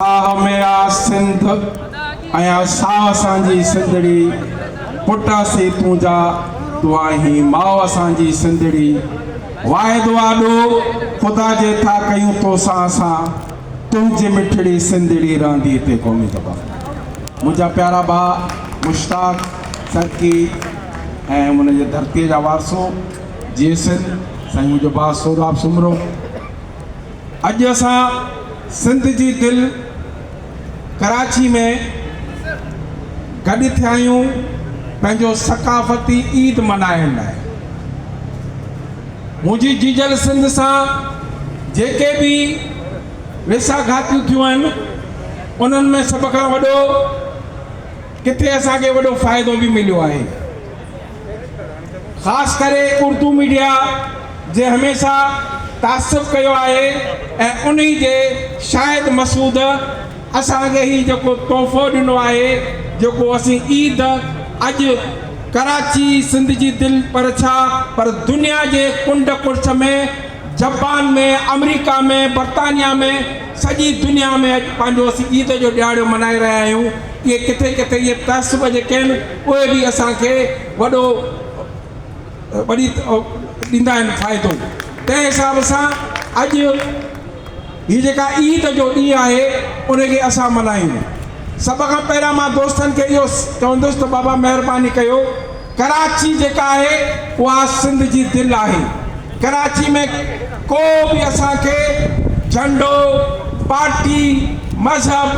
में सिंध आया साह असांजी सिंधड़ी पुटा से तुंहिंजा दुआ ही माओ असांजी सिंधड़ी वाहिदो आॾो ख़ुदा जे था कयूं तोसां असां तुंहिंजी मिठड़ी सिंधड़ी रहंदी हिते क़ौमी दबा। मुंहिंजा प्यारा भाउ मुश्ताक सरकी ऐं हुनजे धरतीअ जा वारसो जी सिंध साईं मुंहिंजो भाउ सोराब सुमरो। अॼु असां सिंध जी दिलि कराची में गॾु थिया आहियूं पंहिंजो सकाफ़ती ईद मल्हाइण लाइ। मुंहिंजी जीजल सिंध सां जेके बि वेसाघातियूं थियूं आहिनि उन्हनि में सभ खां वॾो किथे असांखे वॾो फ़ाइदो बि मिलियो आहे। ख़ासि करे उर्दू मीडिया जे हमेशह तासुब कयो आहे ऐं उन्ही जे शाहिद मसूद असांखे ही जेको तोहफ़ो ॾिनो आहे, जेको असीं ईद अॼु कराची सिंध जी दिलि पर छा पर दुनिया जे कुंड कुर्छ में, जापान में, अमेरिका में, बर्तानिया में, सॼी दुनिया में अॼु पंहिंजो असीं ईद जो ॾियारो मल्हाए रहिया आहियूं। इहे किथे किथे इहे तासुब जेके आहिनि उहे बि असांखे वॾी ॾींदा आहिनि फ़ाइदो। तंहिं हिसाब सां अॼु हीअ जेका ईद जो ॾींहुं आहे उनखे असां मल्हायूं। सभ खां पहिरियां मां दोस्तनि खे इहो चवंदुसि त बाबा महिरबानी कयो, कराची जेका आहे उहा सिंध जी दिलि आहे। कराची में को बि असांखे झंडो, पार्टी, मज़हब,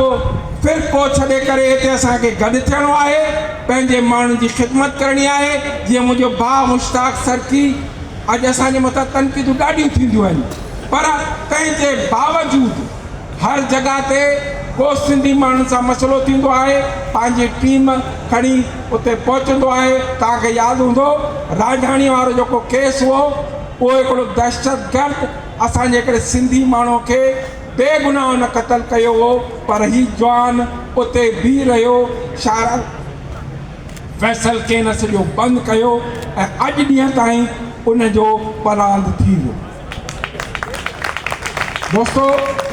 फ़िरक़ो छॾे करे हिते असांखे गॾु थियणो आहे, पंहिंजे माण्हुनि जी ख़िदमत करणी आहे। जीअं मुंहिंजो भाउ मुश्ताक सरकी, अॼु असांजे मथां तनक़ीदूं ॾाढियूं थींदियूं आहिनि, पर तंहिंजे बावजूदि हर जॻह ते को सिंधी माण्हुनि सां मसइलो थींदो आहे, पंहिंजी टीम खणी उते पहुचंदो आहे। तव्हांखे यादि हूंदो राजधानी वारो जेको केस हुओ, उहो हिकिड़ो दहशतगर्द असांजे हिकिड़े सिंधी माण्हू खे बेगुनाह हुन क़तल कयो हो, पर ही जवान उते बीह रहियो, शारा फैसल के न सॼो बंदि कयो ऐं अॼु ॾींहं ताईं उनजो परांद थी वियो। दोस्तो,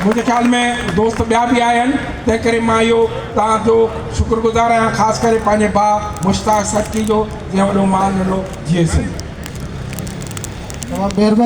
मुंहिंजे ख़्याल में दोस्त ॿिया बि आया आहिनि, तंहिं करे मां इहो तव्हांजो शुक्रगुज़ार आहियां, ख़ासि करे पंहिंजे भाउ मुश्ताक सरकी जो, जंहिं वॾो मान ॾिनो। जी महिरबानी।